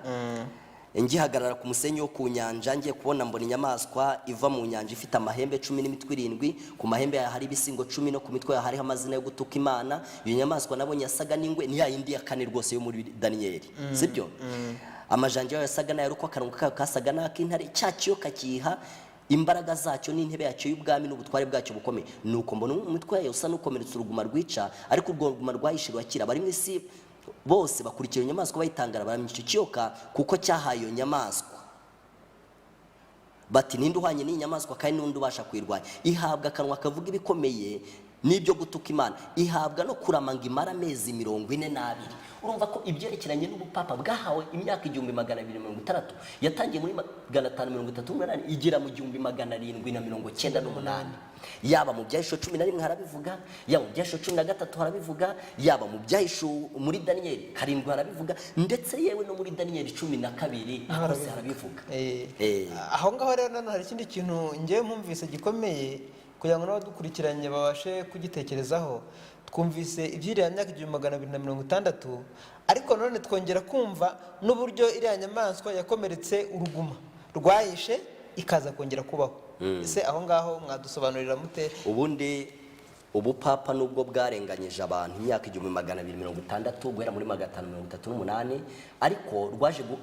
Ngihagarara ku musenyi wo ku nyanja, ngiye kubona mbona inyamaswa iva mu nyanja ifite amahembe 10 n'imitwe 7, ku mahembe hari ibisingo 10 no ku mitwe hariho amazina yo gutuka Imana. Iyo nyamaswa nabonye yasaga n'ingwe, ni ya yindi ya kane rwose yo muri Daniyeli, sibyo? Amajanja yayo yasaga nayo, uko akanwa kayo kasaga n'ak'intare, cyaciyo kakiha imbaraga zacyo n'intebe yacyo y'ubwami n'ubutware bwacyo bukomeye. Nuko mbona umutwe yayo usa n'ukomeretsa uruguma rwica, ariko urwo ruguma rwahishirwa kira. Bari mu isi bose bakurikira inyamaswa bayitangara, baramya icyo kiyoka kuko cyahaye iyo nyamaswa. Bati, ninde uhwanye n'iyi nyamaswa kandi n'undi ubasha kuyirwanya? Ihabwa akanwa kavuga ibikomeye n'ibyo gutuka Imana, ihabwa no kuramanga imara amezi 42. Urumva ko ibyerekeranye n'ubupapa bwahawe imyaka 1260 yatangiye muri 538 igera mu 1798. Yaba mu byahisho 11 harabivuga, yaba mu byahisho 13 harabivuga, yaba mu byahisho muri Daniyeli 7 harabivuga, ndetse yewe no muri Daniyeli 12 hose harabivuga. Aho ngaho rero nano hari ikindi kintu ngiye mpumvise gikomeye kugira ngo n'abadukurikiranye babashe kugitekerezaho. Twumvise ibyiriya myaka 1260, ariko none twongera kumva n'uburyo iriya nyamaswa yakomeretse uruguma rwayishe ikaza kongera kubaho. Ese aho ngaho mwadusobanurira mute? Ubundi ubupapa nubwo bwarenganyije abantu imyaka 1260 guhera muri 538, ariko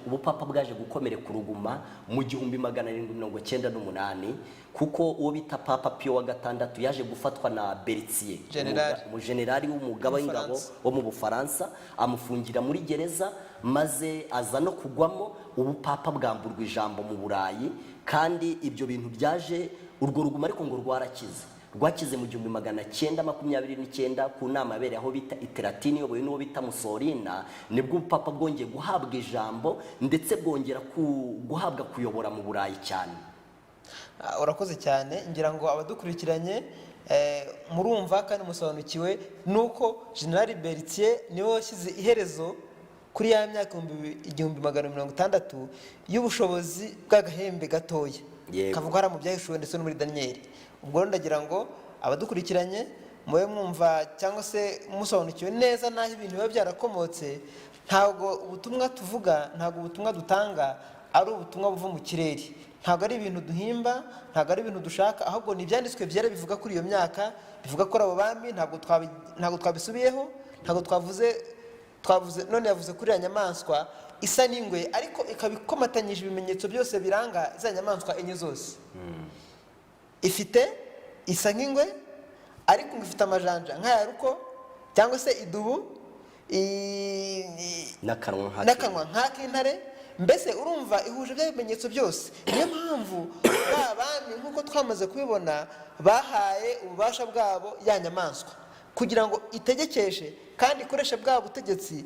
ubupapa bwaje gukomereka uruguma mu 1798, kuko uwo bita Papa Pio wa gatandatu yaje gufatwa na Berthier, umujenerali w'umugaba w'ingabo wo mu Bufaransa, amufungira muri gereza, maze aza no kugwamo. Ubupapa bwamburwa ijambo mu Burayi, kandi ibyo bintu byaje urwo ruguma ariko ngo rwakize mu 1929 ku nama yabereye aho bita Iteratini yoboye n'uwo bita Mussolina. Nibwo ubupapa bwongeye guhabwa ijambo, ndetse bwongera guhabwa kuyobora mu Burayi cyane. Urakoze cyane. Ngira ngo abadukurikiranye murumva kandi musobanukiwe nuko General Berthier niwe washyize iherezo kuri ya myaka 1260 y'ubushobozi bw'agahembe gatoya kavuga mu byahishuwe ndetse no muri Daniyeli. Ubwo ndagira ngo abadukurikiranye mube mwumva cyangwa se musobanukiwe neza naho ibintu biba byarakomotse. Ntabwo ubutumwa tuvuga, ntabwo ubutumwa dutanga ari ubutumwa buva mu kirere, ntabwo ari ibintu duhimba, ntabwo ari ibintu dushaka, ahubwo ni ibyanditswe byera bivuga kuri iyo myaka, bivuga ko abo bami ntabwo twabisubiyeho, ntabwo twavuze none yavuze kuri ya nyamaswa isa n'ingwe, ariko ikaba ikomatanyije ibimenyetso byose biranga za nyamaswa enye zose. Isa nk'ingwe, ariko ifite amajanja nk'aya ruko cyangwa se idubu, n'akanwa nk'ak'intare. Mbese urumva ihuje bya bimenyetso byose. Niyo mpamvu ba bami nk'uko twamaze kubibona bahaye ububasha bwabo ya nyamaswa kugira ngo itegekeshe kandi ikoreshe bwa butegetsi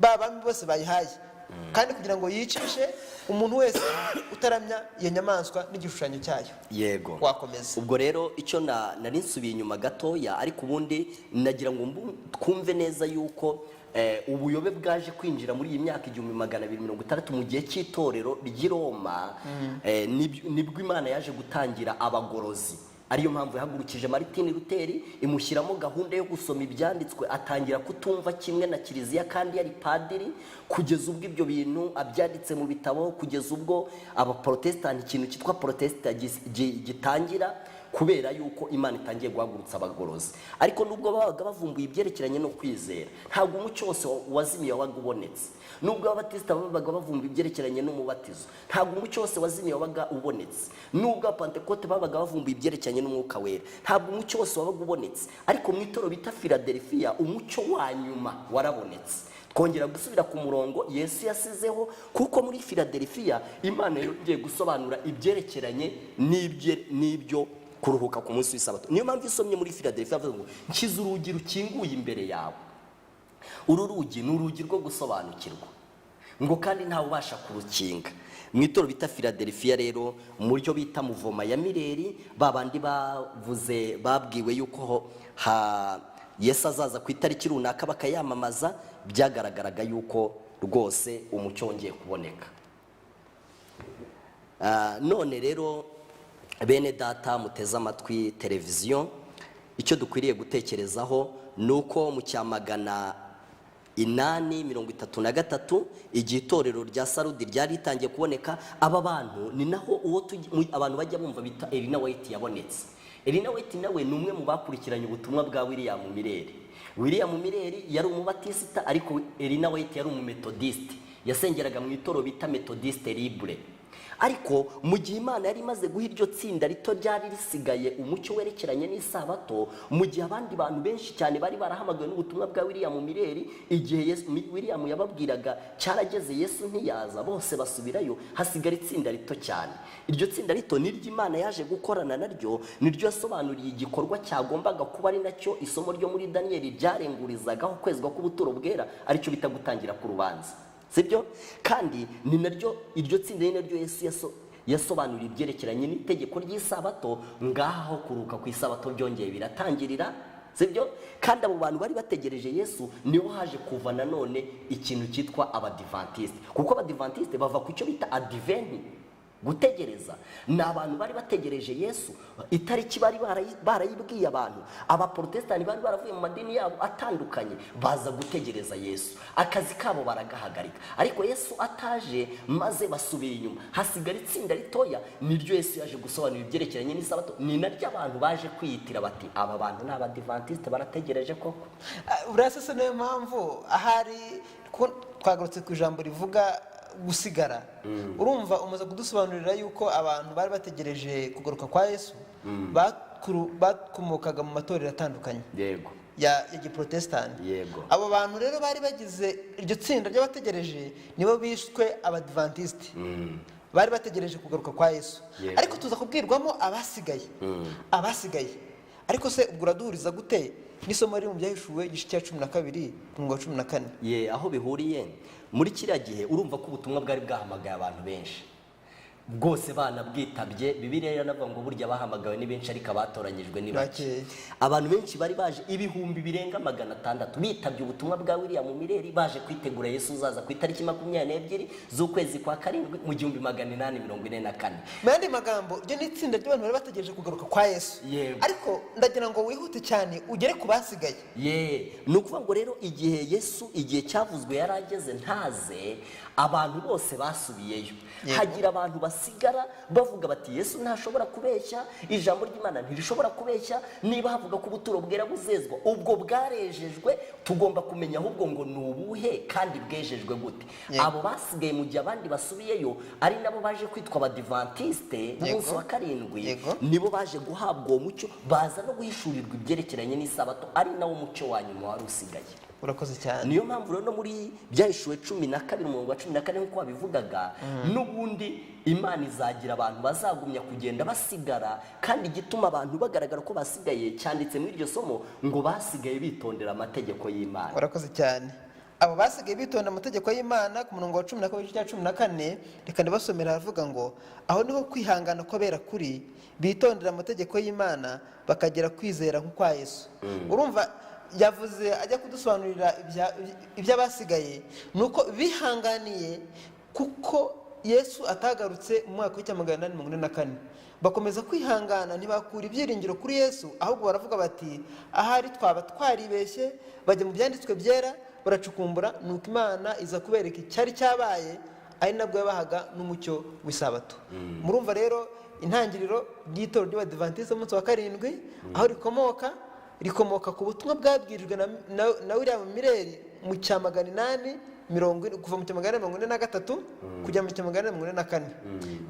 ba bami bose bayihaye, kandi kugira ngo yicishe umuntu wese utaramya iyo nyamaswa n'igishushanyo cyayo. Yego, wakomeza. Ubwo rero icyo nari nsubiye inyuma gatoya, ariko ubundi nagira ngo twumve neza yuko ubuyobe bwaje kwinjira muri iyi myaka 1260 mu gihe cy'itorero ry'i Roma. Nibwo Imana yaje gutangira abagorozi. Ariyo mpamvu yahagurukije Martin Luther, imushyiramo gahunda yo gusoma ibyanditswe, atangira kutumva kimwe na kiliziya kandi yari padiri, kugeza ubwo ibyo bintu abyanditse mu bitabo, kugeza ubwo abaprotestant ikintu cyitwa protestant gitangira, kubera yuko Imana itangiye guhagurutsa abagorozi. Ariko nubwo babaga bavumbuye ibyerekeranye no kwizera, ntabwo umucyo wose wazimiye wabaga ubonetse. Nubwo ababatista babaga bavumbuye ibyerekeranye n'umubatizo, ntabwo umucyo wose wazimiye wabaga ubonetse. Nubwo abapentekote babaga bavumbuye ibyerekeranye n'umwuka wera, ntabwo umucyo wose wabaga ubonetse. Ariko mu itorero bita Philadelphia umucyo wa nyuma warabonetse. Twongera gusubira ku murongo Yesu yasizeho, kuko muri Philadelphia Imana yongeye gusobanura ibyerekeranye n'ibyo kuruhuka ku munsi w'isabato. Niyo mpamvu isomye muri Philadelphia avuga ngo nshyize urugi rukinguye imbere yawe. Uru rugi ni urugi rwo gusobanukirwa, ngo kandi ntawe ubasha kurukinga. Mu itorero bita Philadelphia rero mu buryo bita muvoma ya Mireri, babandi bavuze babwiwe yuko Yesu azaza ku itariki runaka bakayamamaza, byagaragaraga yuko rwose umucyo wongeye kuboneka. None rero bene data muteze amatwi televiziyo, icyo dukwiriye gutekerezaho ni uko mu cyamagana 833 igihe itorero rya Sarudi ryari ritangiye kuboneka, aba bantu ni naho abantu bajya bumva bita Elina White yabonetse. Elina White nawe ni umwe mu bakurikiranye ubutumwa bwa William Mireri. William Mireri yari umubatisita, ariko Elina White yari umumetodiste, yasengeraga mu itorero bita Methodiste Libre. Ariko mu gihe Imana yari imaze guha iryo tsinda rito ryari risigaye umucyo werekeranye n'isabato, mu gihe abandi bantu benshi cyane bari barahamagawe n'ubutumwa bwa William Mireri, igihe William yababwiraga cyarageze Yesu ntiyaza, bose basubirayo, hasigara itsinda rito cyane. Iryo tsinda rito niryo Imana yaje gukorana naryo, niryo yasobanuriye igikorwa cyagombaga kuba ari nacyo isomo ryo muri Daniel ryarengurizagaho kwezwa k'ubuturo bwera, aricyo bita gutangira ku rubanza. Sibyo? Kandi ni naryo iryo tsinda ni naryo Yesu yasobanuriye ibyerekeranye n'itegeko ry'isabato, ngaho kuruka ku isabato byongeye biratangirira. Sibyo? Kandi abo bantu bari bategereje Yesu niho haje kuva nanone ikintu cyitwa abadivantiste, kuko abadivantiste bava ku cyo bita advent, gutegereza. Ni abantu bari bategereje Yesu, itariki bari barayibwiye abantu. Abaprotestani bari baravuye mu madini yabo atandukanye, baza gutegereza Yesu, akazi kabo baragahagarika. Ariko Yesu ataje, maze basubira inyuma, hasigara itsinda ritoya, niryo Yesu yaje gusobanura ibyerekeranye n'isabato. Ni naryo abantu baje kwiyitira bati aba bantu ni abadivantiste barategereje koko. Urasese niyo mpamvu ahari twagarutse ku ijambo rivuga gusigara. Urumva umaze kudusobanurira yuko abantu bari bategereje kugaruka kwa Yesu bakomokaga mu matorero atandukanye. Yego. Ya giprotestani. Yego. Abo bantu rero bari bagize iryo tsinda ry'abategereje, nibo bishwe abadventiste. Bari bategereje kugaruka kwa Yesu. Yego. Ariko tuza kubwirwamo abasigaye. Abasigaye. Ariko se ubwo uraduhuriza gute n'isomo riri mu byahishuwe igice cya 12 umurongo wa 14? Aho bihuriye muri kiriya gihe, urumva ko ubutumwa bwari bwahamagaye abantu benshi, bwose banabwitabye. Bibiliya yanavuga ngo burya bahamagawe ni benshi, ariko abatoranyijwe ni bake. Abantu benshi bari baje ibihumbi birenga 600 bitabye ubutumwa bwa William Mireri, baje kwitegura Yesu uzaza ku itariki 22 z'ukwezi kwa karindwi mu 1844. Mandi magambo ryo ni itsinda ry'abantu bari bategereje kugaruka kwa Yesu. Ariko ndagira ngo wihute cyane ugere ku basigaye. Ni ukuvuga ngo rero igihe cyavuzwe yarageze ntaze, abantu bose basubiyeyo. Hagira abantu basigara bavuga bati Yesu ntashobora kubeshya, ijambo ry'Imana ntirishobora kubeshya. Niba havuga ko ubuturo bwera buzezwa, ubwo bwarejejwe, tugomba kumenya ahubwo ngo ni ubuhe kandi bwejejwe gute. Abo basigaye mu gihe abandi basubiyeyo, ari nabo baje kwitwa abadivantiste umunsi wa karindwi, nibo baje guhabwa uwo mucyo, baza no guhishurirwa ibyerekeranye n'isabato, ari nawo mucyo wa nyuma wari usigaye. Urakoze cyane. Niyo mpamvu rero muri byahishuwe 12 umurongo wa 14 nk'uko babivugaga, n'ubundi Imana izagira abantu bazagumya kugenda basigara, kandi igituma abantu bagaragara ko basigaye cyanditse muri iryo somo ngo basigaye bitondera amategeko y'Imana. Urakoze cyane. Abo basigaye bitondera amategeko y'Imana ku murongo wa 12 reka ndibasomera, haravuga ngo aho niho kwihangana ko bera kuri, bitondera amategeko y'Imana bakagera kwizera nk'ukwa Yesu. Urumva yavuze ajya kudusobanurira iby'abasigaye, nuko bihanganiye kuko Yesu atagarutse mu mwaka w'844. Bakomeza kwihangana, ntibakura ibyiringiro kuri Yesu, ahubwo baravuga bati ahari twaba twaribeshye. Bajya mu byanditswe byera baracukumbura, nuko Imana iza kubereka icyari cyabaye, ari nabwo yabahaga n'umucyo w'isabato. Murumva rero intangiriro ry'itorero ry'Abadiventiste umunsi wa karindwi aho rikomoka ku butumwa bwabwirijwe na William Mireri mu cyamagana 840 kuva mu cyamagana 843 kujya mu cyamagana 844.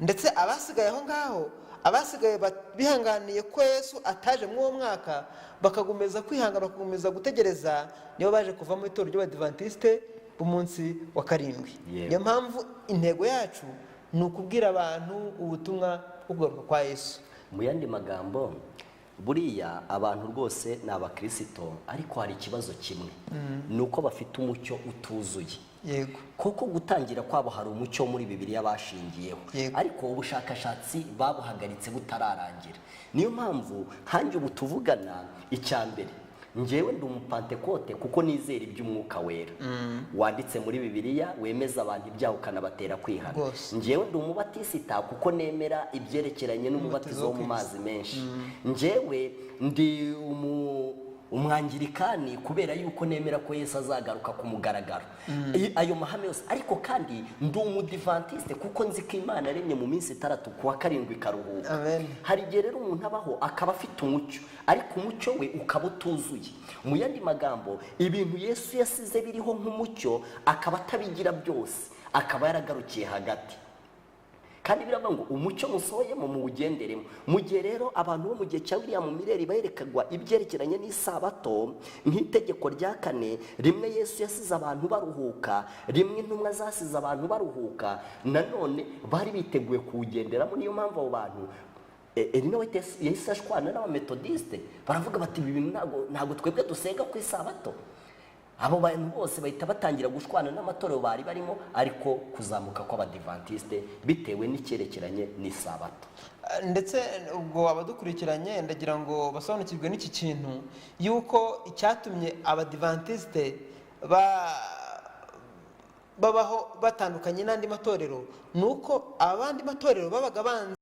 Ndetse abasigaye aho ngaho, abasigaye bihanganiye ko Yesu ataje mu uwo mwaka, bakagumeza kwihangana, bakagumeza gutegereza, nibo baje kuva mu itorero ry'Abadiventiste umunsi wa karindwi. Niyo mpamvu intego yacu ni ukubwira abantu ubutumwa bwo kugaruka kwa Yesu. mu yandi magambo buriya abantu rwose ni abakirisito ariko hari ikibazo kimwe ni uko bafite umucyo utuzuye. Yego. Koko gutangira kwabo hari umucyo muri Bibiliya bashingiyeho, ariko ubushakashatsi babuhagaritse butararangira. Niyo mpamvu hanjye ubu tuvugana icya mbere njyewe ndi umupantekote kuko nizera iby'umwuka wera wanditse muri Bibiliya wemeza abantu ibyaha ukanabatera kwihana. Njyewe ndi umubatisita kuko nemera ibyerekeranye n'umubatizo wo mu mazi menshi. Njyewe ndi umwangirikani kubera yuko nemera ko Yesu azagaruka ku mugaragaro. Ayo mahame yose, ariko kandi ndi umudivantiste kuko nzi ko Imana yaremye mu minsi 3 kuwa 7 ikaruhuka. Amen. Hari igihe rero umuntu abaho akaba afite umucyo ariko umucyo we ukaba utuzuye. Mu yandi magambo ibintu Yesu yasize biriho nk'umucyo akaba atabigira byose, akaba yaragarukiye hagati. Kandi biravuga ngo umucyo musohoyemo mu ugenderemo. Mu gihe rero abantu bo mu gihe cya William Mireri bayerekagwa ibyerekeranye n'isabato nk'itegeko rya 4, rimwe Yesu yasize abantu baruhuka, rimwe intumwa zasize abantu baruhuka, nanone bari biteguye kuwugenderamo. Niyo mpamvu abo bantu nawe Yesu ashwana n'abametodiste baravuga bati ibi bintu ntago twebwe dusenga ku isabato. Abo bantu bose bahita batangira gushwana n'amatorero bari barimo, ariko kuzamuka kw'abadivantiste bitewe n'icyerekeranye n'isabato. Ndetse ubwo abadukurikiranye ndagira ngo basobanukirwe n'iki kintu yuko icyatumye abadivantiste babaho batandukanye n'andi matorero nuko abandi matorero babaga banze